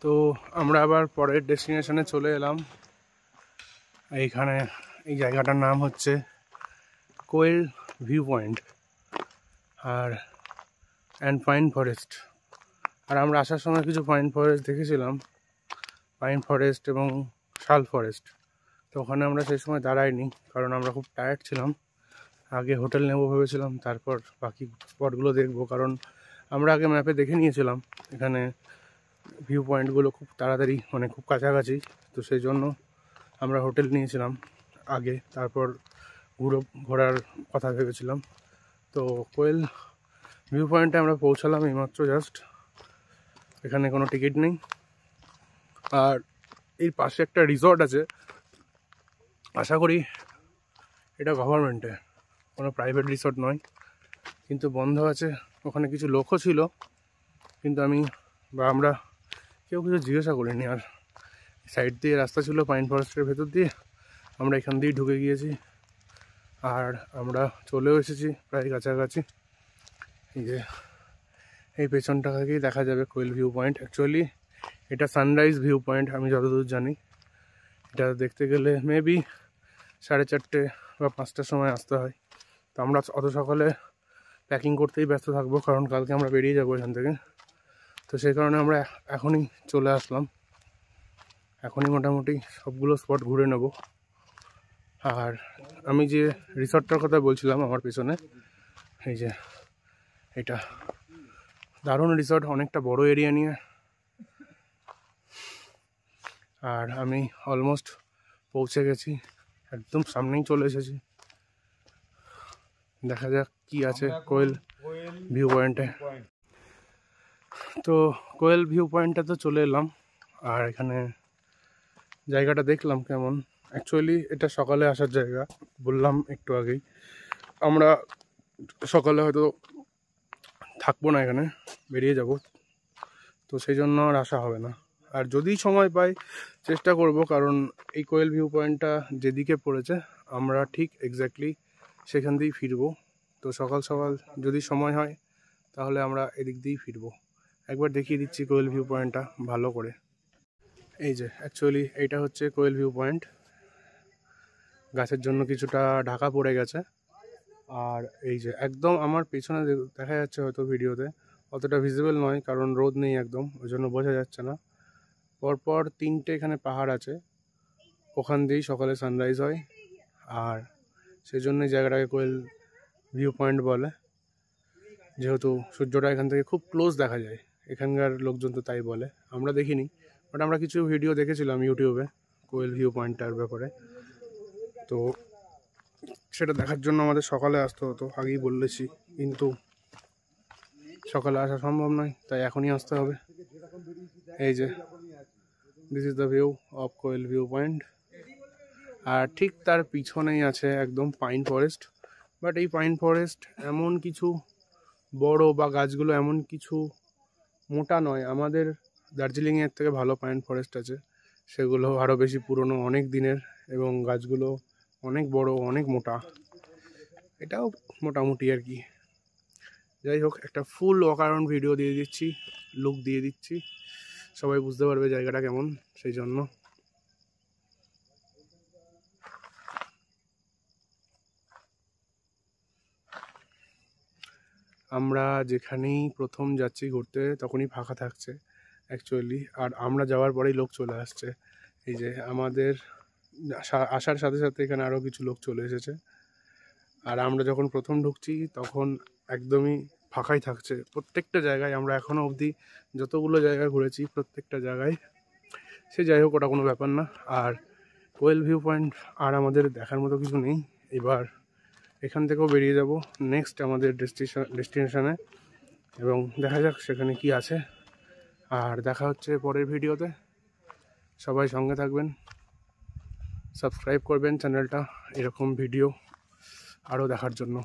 তো আমরা আবার পরের ডেস্টিনেশনে চলে এলাম। এইখানে এই জায়গাটার নাম হচ্ছে কোয়েল ভিউ পয়েন্ট আর পাইন ফরেস্ট। আর আমরা আসার সময় কিছু পাইন ফরেস্ট দেখেছিলাম, পাইন ফরেস্ট এবং শাল ফরেস্ট। তো ওখানে আমরা সেই সময় দাঁড়াইনি, কারণ আমরা খুব টায়ার্ড ছিলাম। আগে হোটেল নেবো ভেবেছিলাম, তারপর বাকি স্পটগুলো দেখবো, কারণ আমরা আগে ম্যাপে দেখে নিয়েছিলাম এখানে ভিউ পয়েন্টগুলো খুব তাড়াতাড়ি, মানে খুব কাছাকাছি। তো সেই জন্য আমরা হোটেল নিয়েছিলাম আগে, তারপর ঘোরার কথা ভেবেছিলাম। তো কোয়েল ভিউ পয়েন্টে আমরা পৌঁছালাম এইমাত্র জাস্ট। এখানে কোনো টিকিট নেই, আর এর পাশে একটা রিসর্ট আছে। আশা করি এটা গভর্নমেন্টের, কোনো প্রাইভেট রিসর্ট নয়, কিন্তু বন্ধ আছে। ওখানে কিছু লোকও ছিল, কিন্তু আমরা কেউ কিছু জিজ্ঞাসা করিনি। আর সাইড দিয়ে রাস্তা ছিল পাইন ফরেস্টের ভেতর দিয়ে, আমরা এখান দিয়েই ঢুকে গিয়েছি। আর আমরা চলেও এসেছি প্রায় কাছাকাছি। এই যে এই পেছনটা থেকেই দেখা যাবে কোয়েল ভিউ পয়েন্ট। অ্যাকচুয়ালি এটা সানরাইজ ভিউ পয়েন্ট, আমি যতদূর জানি। এটা দেখতে গেলে মেবি 4:30 বা 5টার সময় আসতে হয়। তো আমরা অত সকালে প্যাকিং করতেই ব্যস্ত থাকবো, কারণ কালকে আমরা বেরিয়ে যাবো এখান থেকে। তো সেই কারণে আমরা এখনই চলে আসলাম। এখনই মোটামুটি সবগুলো স্পট ঘুরে নেব। আর আমি যে রিসর্টটার কথা বলছিলাম আমার পেছনে, এই যে এটা দারুণ রিসর্ট, অনেকটা বড় এরিয়া নিয়ে। আর আমি অলমোস্ট পৌঁছে গেছি, একদম সামনেই চলে এসেছি। দেখা যাক কি আছে কোয়েল ভিউ পয়েন্টে। তো কোয়েল ভিউ পয়েন্টে তো চলে এলাম, আর এখানে জায়গাটা দেখলাম কেমন। অ্যাকচুয়ালি এটা সকালে আসার জায়গা, বললাম একটু আগেই। আমরা সকালে হয়তো থাকবো না, এখানে বেরিয়ে যাব। তো সেই জন্য আর আসা হবে না। আর যদি সময় পাই চেষ্টা করব, কারণ এই কোয়েল ভিউ পয়েন্টটা যেদিকে পড়েছে আমরা ঠিক এক্স্যাক্টলি সেখান দিয়েই ফিরবো। তো সকাল সকাল যদি সময় হয় তাহলে আমরা এদিক দিয়েই ফিরবো। একবার দেখিয়ে দিচ্ছি কোয়েল ভিউ পয়েন্টটা ভালো করে। এই যে অ্যাকচুয়ালি এইটা হচ্ছে কোয়েল ভিউ পয়েন্ট। গাছের জন্য কিছুটা ঢাকা পড়ে গেছে। আর এই যে একদম আমার পেছনে দেখা যাচ্ছে, হয়তো ভিডিওতে অতটা ভিজিবল নয়, কারণ রোদ নেই একদম, ওই জন্য বোঝা যাচ্ছে না। পরপর 3টে এখানে পাহাড় আছে, ওখান দিয়েই সকালে সানরাইজ হয়। আর সেই জন্যই জায়গাটাকে কোয়েল ভিউ পয়েন্ট বলে, যেহেতু সূর্যটা এখান থেকে খুব ক্লোজ দেখা যায়। এখানকার লোকজন তো তাই বলে, আমরা দেখিনি, বাট আমরা কিছু ভিডিও দেখেছিলাম ইউটিউবে কোয়েল ভিউ পয়েন্টটার ব্যাপারে। তো সেটা দেখার জন্য আমাদের সকালে আসতে হতো, আগেই বলেছি, কিন্তু সকালে আসা সম্ভব নয়, তাই এখনই আসতে হবে। এই যে this is the view of Koel view point. আর ঠিক তার পিছনেই আছে একদম পাইন ফরেস্ট। বাট এই পাইন ফরেস্ট এমন কিছু বড়, বা গাছগুলো এমন কিছু মোটা নয়। আমাদের দার্জিলিংয়ের থেকে ভালো পাইন ফরেস্ট আছে, সেগুলো আরও বেশি পুরনো, অনেক দিনের, এবং গাছগুলো অনেক বড়, অনেক মোটা। এটাও মোটামুটি আর কি। যাই হোক, একটা ফুল অকারণ ভিডিও দিয়ে দিচ্ছি, লুক দিয়ে দিচ্ছি, সবাই বুঝতে পারবে জায়গাটা কেমন। সেই জন্য আমরা যেখানেই প্রথম যাচ্ছি ঘুরতে, তখনই ফাঁকা থাকছে অ্যাকচুয়ালি। আর আমরা যাওয়ার পরেই লোক চলে আসছে। এই যে আমাদের আসার সাথে সাথে এখানে আরও কিছু লোক চলে এসেছে। আর আমরা যখন প্রথম ঢুকছি তখন একদমই ফাঁকাই থাকছে প্রত্যেকটা জায়গায়। আমরা এখনও অবধি যতগুলো জায়গা ঘুরেছি প্রত্যেকটা জায়গায়। সে যাই হোক, ওটা কোনো ব্যাপার না। আর কোয়েল ভিউ পয়েন্ট আর আমাদের দেখার মতো কিছু নেই। এবার এখান থেকেও বেরিয়ে যাব নেক্সট আমাদের ডেস্টিনেশনে, এবং দেখা যাক সেখানে কি আছে। আর দেখা হচ্ছে পরের ভিডিওতে। সবাই সঙ্গে থাকবেন, সাবস্ক্রাইব করবেন চ্যানেলটা এরকম ভিডিও আরও দেখার জন্য।